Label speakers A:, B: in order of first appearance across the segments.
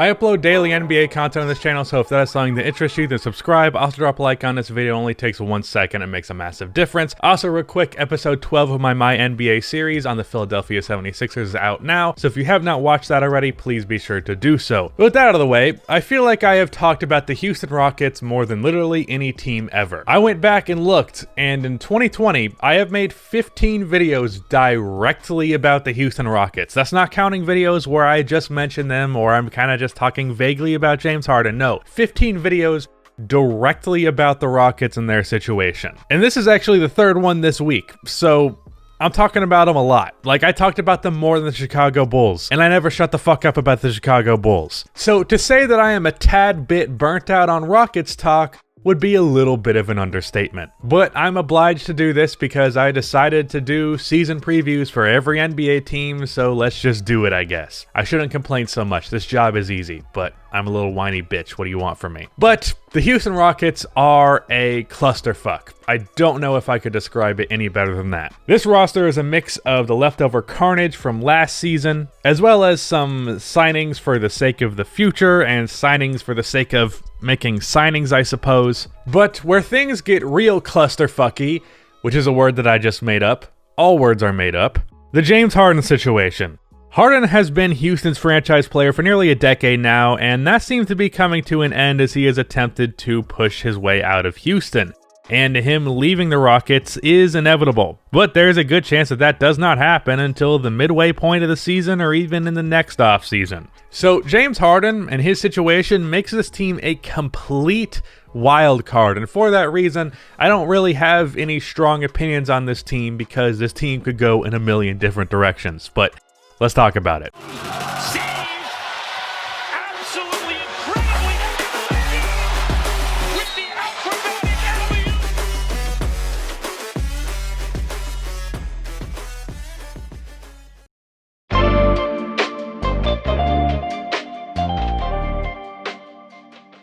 A: I upload daily NBA content on this channel, so if that is something that interests you, then subscribe. Also drop a like on this video, it only takes 1 second, it makes a massive difference. Also real quick, episode 12 of my NBA series on the Philadelphia 76ers is out now, so if you have not watched that already, please be sure to do so. But with that out of the way, I feel like I have talked about the Houston Rockets more than literally any team ever. I went back and looked, and in 2020, I have made 15 videos directly about the Houston Rockets. That's not counting videos where I just mention them or I'm kind of just talking vaguely about James Harden. No, 15 videos directly about the Rockets and their situation. And this is actually the third one this week, so I'm talking about them a lot. Like, I talked about them more than the Chicago Bulls, and I never shut the fuck up about the Chicago Bulls. So to say that I am a tad bit burnt out on Rockets talk would be a little bit of an understatement. But I'm obliged to do this because I decided to do season previews for every NBA team, so let's just do it, I guess. I shouldn't complain so much. This job is easy, but I'm a little whiny bitch. What do you want from me? But the Houston Rockets are a clusterfuck. I don't know if I could describe it any better than that. This roster is a mix of the leftover carnage from last season, as well as some signings for the sake of the future and signings for the sake of making signings, I suppose. But where things get real clusterfucky, which is a word that I just made up, all words are made up, the James Harden situation. Harden has been Houston's franchise player for nearly a decade now, and that seems to be coming to an end as he has attempted to push his way out of Houston. And him leaving the Rockets is inevitable, but there's a good chance that that does not happen until the midway point of the season or even in the next offseason. So James Harden and his situation makes this team a complete wild card, and for that reason, I don't really have any strong opinions on this team because this team could go in a million different directions, but let's talk about it.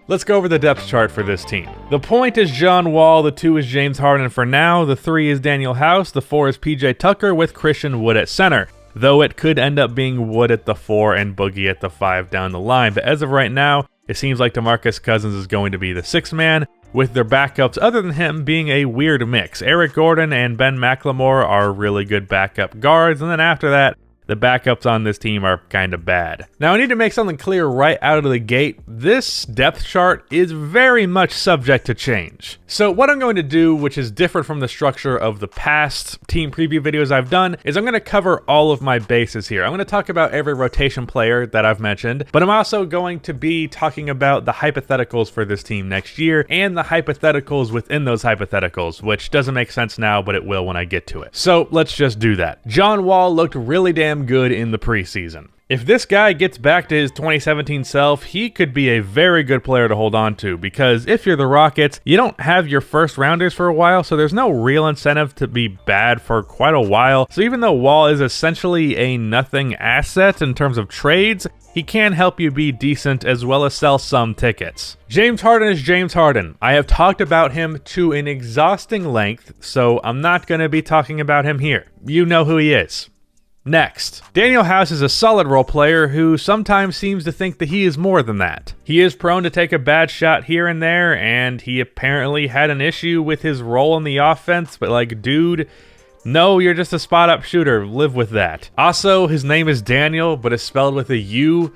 A: Let's go over the depth chart for this team. The point is John Wall, the 2 is James Harden for now, the 3 is Daniel House, the 4 is PJ Tucker with Christian Wood at center, though it could end up being Wood at the 4 and Boogie at the 5 down the line. But as of right now, it seems like Demarcus Cousins is going to be the 6th man, with their backups other than him being a weird mix. Eric Gordon and Ben Mclemore are really good backup guards, and then after that, the backups on this team are kind of bad. Now, I need to make something clear right out of the gate. This depth chart is very much subject to change. So what I'm going to do, which is different from the structure of the past team preview videos I've done, is I'm going to cover all of my bases here. I'm going to talk about every rotation player that I've mentioned, but I'm also going to be talking about the hypotheticals for this team next year and the hypotheticals within those hypotheticals, which doesn't make sense now, but it will when I get to it. So let's just do that. John Wall looked really damn good in the preseason. If this guy gets back to his 2017 self, he could be a very good player to hold on to, because if you're the Rockets, you don't have your first rounders for a while, so there's no real incentive to be bad for quite a while. So even though Wall is essentially a nothing asset in terms of trades, he can help you be decent as well as sell some tickets. James Harden is James Harden. I have talked about him to an exhausting length, so I'm not going to be talking about him here. You know who he is. Next, Daniel House is a solid role player who sometimes seems to think that he is more than that. He is prone to take a bad shot here and there, and he apparently had an issue with his role in the offense, but like, dude, no, you're just a spot-up shooter. Live with that. Also, his name is Daniel, but it's spelled with a U,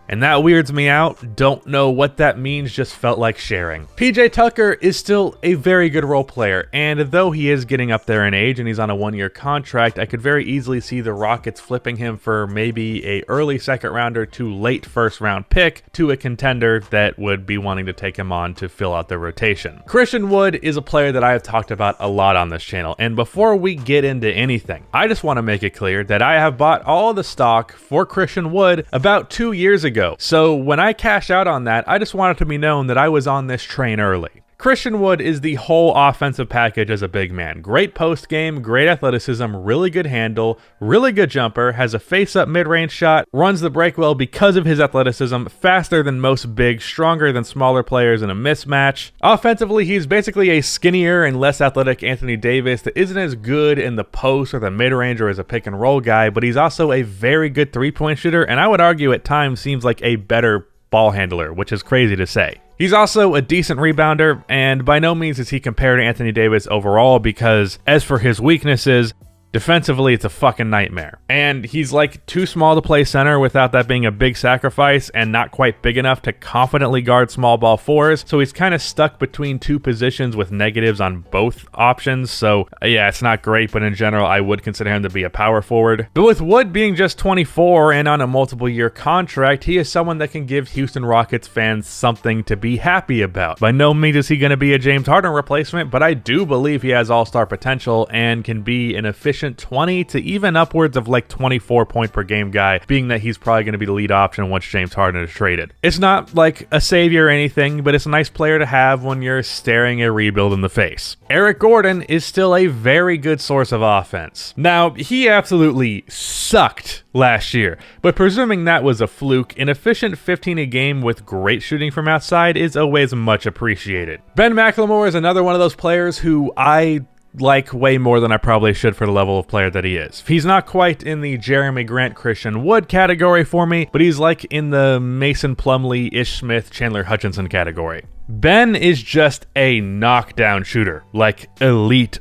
A: and that weirds me out. Don't know what that means, just felt like sharing. PJ Tucker is still a very good role player, and though he is getting up there in age and he's on a 1-year contract, I could very easily see the Rockets flipping him for maybe a early second rounder to late first round pick to a contender that would be wanting to take him on to fill out their rotation. Christian Wood is a player that I have talked about a lot on this channel, and before we get into anything, I just want to make it clear that I have bought all the stock for Christian Wood about 2 years ago. So when I cash out on that, I just want it to be known that I was on this train early. Christian Wood is the whole offensive package as a big man. Great post game, great athleticism, really good handle, really good jumper, has a face-up mid-range shot, runs the break well because of his athleticism, faster than most big, stronger than smaller players in a mismatch. Offensively, he's basically a skinnier and less athletic Anthony Davis that isn't as good in the post or the mid-range or as a pick-and-roll guy, but he's also a very good three-point shooter, and I would argue at times seems like a better ball handler, which is crazy to say. He's also a decent rebounder, and by no means is he compared to Anthony Davis overall, because as for his weaknesses, defensively, it's a fucking nightmare. And he's like too small to play center without that being a big sacrifice, and not quite big enough to confidently guard small ball fours. So he's kind of stuck between two positions with negatives on both options. So yeah, it's not great, but in general, I would consider him to be a power forward. But with Wood being just 24 and on a multiple year contract, he is someone that can give Houston Rockets fans something to be happy about. By no means is he going to be a James Harden replacement, but I do believe he has all-star potential and can be an efficient 20 to even upwards of like 24 point per game guy, being that he's probably going to be the lead option once James Harden is traded. It's not like a savior or anything, but it's a nice player to have when you're staring a rebuild in the face. Eric Gordon is still a very good source of offense. Now, he absolutely sucked last year, but presuming that was a fluke, an efficient 15 a game with great shooting from outside is always much appreciated. Ben Mclemore is another one of those players who I like way more than I probably should for the level of player that he is. He's not quite in the Jeremy Grant, Christian Wood category for me, but he's like in the Mason Plumlee, Ish Smith, Chandler Hutchinson category. Ben is just a knockdown shooter, like elite.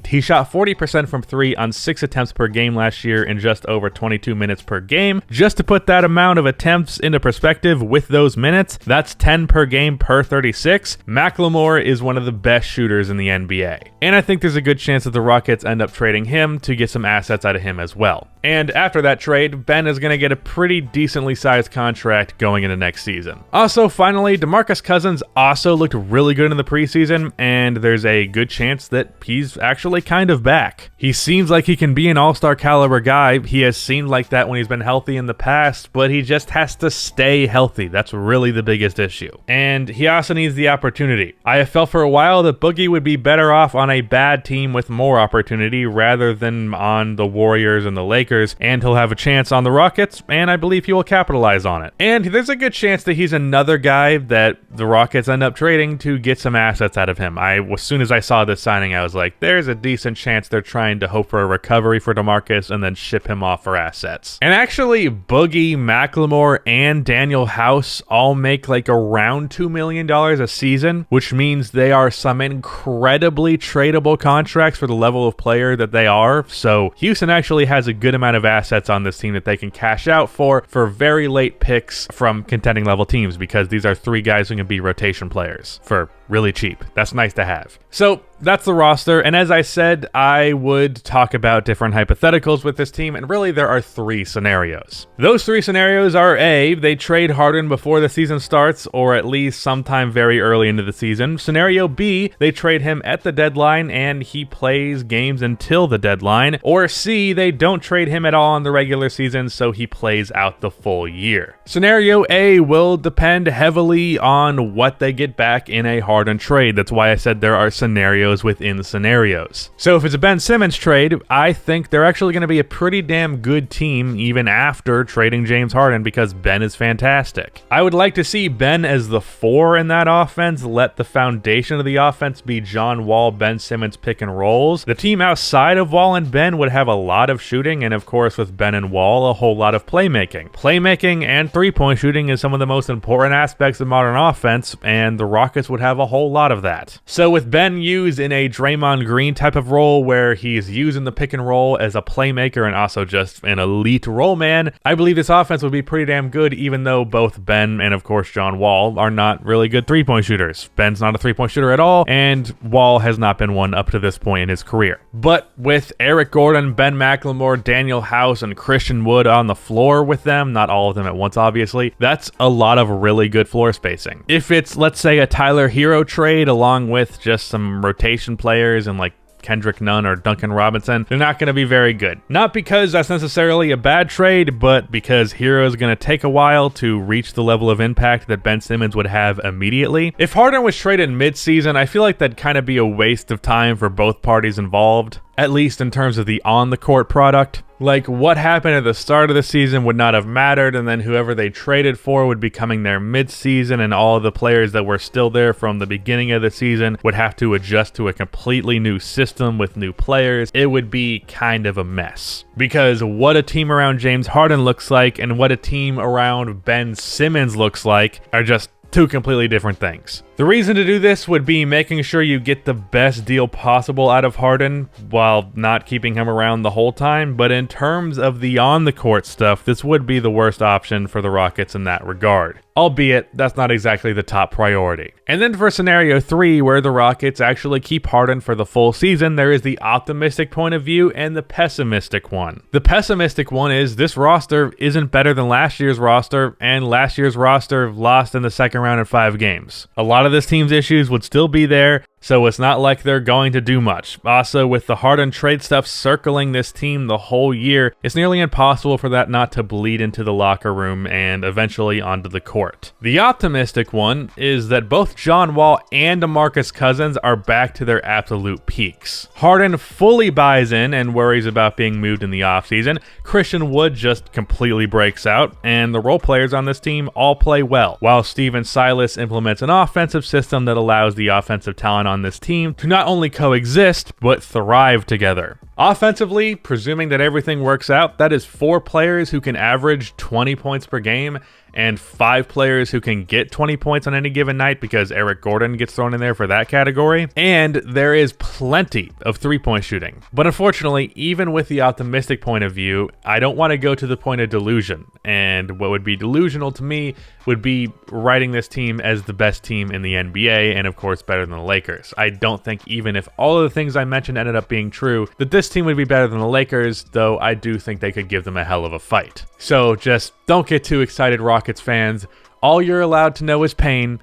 A: He shot 40% from 3 on 6 attempts per game last year in just over 22 minutes per game. Just to put that amount of attempts into perspective with those minutes, that's 10 per game per 36. Mclemore is one of the best shooters in the NBA. And I think there's a good chance that the Rockets end up trading him to get some assets out of him as well. And after that trade, Ben is going to get a pretty decently sized contract going into next season. Also, finally, Demarcus Cousins also looked really good in the preseason, and there's a good chance that he's actually kind of back. He seems like he can be an all-star caliber guy. He has seemed like that when he's been healthy in the past, but he just has to stay healthy. That's really the biggest issue. And he also needs the opportunity. I have felt for a while that Boogie would be better off on a bad team with more opportunity rather than on the Warriors and the Lakers, and he'll have a chance on the Rockets, and I believe he will capitalize on it. And there's a good chance that he's another guy that the Rockets end up trading to get some assets out of him. As soon as I saw this signing, I was like, there's a decent chance they're trying to hope for a recovery for DeMarcus and then ship him off for assets. And actually, Boogie, Mclemore, and Daniel House all make like around $2 million a season, which means they are some incredibly tradable contracts for the level of player that they are. So Houston actually has a good amount of assets on this team that they can cash out for very late picks from contending level teams, because these are 3 guys who can be rotation players for really cheap. That's nice to have. So that's the roster, and as I said, I would talk about different hypotheticals with this team, and really there are 3 scenarios. Those 3 scenarios are A, they trade Harden before the season starts, or at least sometime very early into the season. Scenario B, they trade him at the deadline and he plays games until the deadline. Or C, they don't trade him at all in the regular season, so he plays out the full year. Scenario A will depend heavily on what they get back in a Harden trade. That's why I said there are scenarios within the scenarios. So if it's a Ben Simmons trade, I think they're actually going to be a pretty damn good team even after trading James Harden, because Ben is fantastic. I would like to see Ben as the 4 in that offense, let the foundation of the offense be John Wall, Ben Simmons pick and rolls. The team outside of Wall and Ben would have a lot of shooting, and of course with Ben and Wall, a whole lot of playmaking. Playmaking and three-point shooting is some of the most important aspects of modern offense, and the Rockets would have a whole lot of that. So with Ben used in a Draymond Green type of role, where he's using the pick and roll as a playmaker and also just an elite roll man, I believe this offense would be pretty damn good, even though both Ben and of course John Wall are not really good three-point shooters. Ben's not a three-point shooter at all, and Wall has not been one up to this point in his career. But with Eric Gordon, Ben Mclemore, Daniel House, and Christian Wood on the floor with them, not all of them at once obviously, that's a lot of really good floor spacing. If it's, let's say, a Tyler Hero trade along with just some rotation players and like Kendrick Nunn or Duncan Robinson, they're not going to be very good. Not because that's necessarily a bad trade, but because Hero is going to take a while to reach the level of impact that Ben Simmons would have immediately. If Harden was traded mid-season, I feel like that'd kind of be a waste of time for both parties involved, at least in terms of the on-the-court product. Like, what happened at the start of the season would not have mattered, and then whoever they traded for would be coming there mid-season, and all of the players that were still there from the beginning of the season would have to adjust to a completely new system with new players. It would be kind of a mess. Because what a team around James Harden looks like and what a team around Ben Simmons looks like are just two completely different things. The reason to do this would be making sure you get the best deal possible out of Harden while not keeping him around the whole time, but in terms of the on-the-court stuff, this would be the worst option for the Rockets in that regard. Albeit, that's not exactly the top priority. And then for scenario 3, where the Rockets actually keep Harden for the full season, there is the optimistic point of view and the pessimistic one. The pessimistic one is this roster isn't better than last year's roster, and last year's roster lost in the second round in 5 games. A lot of this team's issues would still be there, so it's not like they're going to do much. Also, with the Harden trade stuff circling this team the whole year, it's nearly impossible for that not to bleed into the locker room and eventually onto the court. The optimistic one is that both John Wall and Demarcus Cousins are back to their absolute peaks. Harden fully buys in and worries about being moved in the offseason. Christian Wood just completely breaks out, and the role players on this team all play well, while Steven Silas implements an offensive system that allows the offensive talent on this team to not only coexist, but thrive together. Offensively, presuming that everything works out, that is 4 players who can average 20 points per game and 5 players who can get 20 points on any given night because Eric Gordon gets thrown in there for that category. And there is plenty of 3-point shooting. But unfortunately, even with the optimistic point of view, I don't want to go to the point of delusion. And what would be delusional to me would be writing this team as the best team in the NBA and of course better than the Lakers. I don't think even if all of the things I mentioned ended up being true, that this team would be better than the Lakers, though I do think they could give them a hell of a fight. So just don't get too excited, Rockets fans. All you're allowed to know is pain.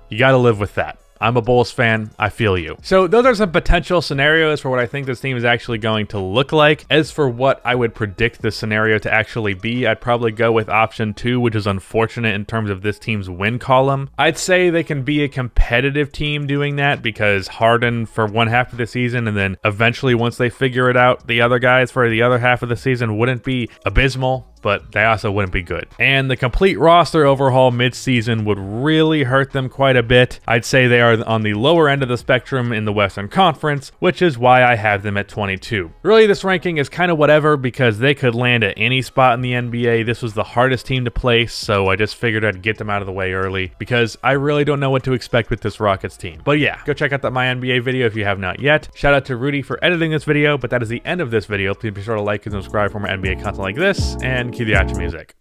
A: You gotta live with that. I'm a Bulls fan, I feel you. So those are some potential scenarios for what I think this team is actually going to look like. As for what I would predict this scenario to actually be, I'd probably go with option 2, which is unfortunate in terms of this team's win column. I'd say they can be a competitive team doing that because Harden for one half of the season, and then eventually once they figure it out, the other guys for the other half of the season wouldn't be abysmal, but they also wouldn't be good. And the complete roster overhaul mid-season would really hurt them quite a bit. I'd say they are on the lower end of the spectrum in the Western Conference, which is why I have them at 22. Really, this ranking is kind of whatever because they could land at any spot in the NBA. This was the hardest team to place, so I just figured I'd get them out of the way early because I really don't know what to expect with this Rockets team. But yeah, go check out that My NBA video if you have not yet. Shout out to Rudy for editing this video, but that is the end of this video. Please be sure to like and subscribe for more NBA content like this, and cue the outro music.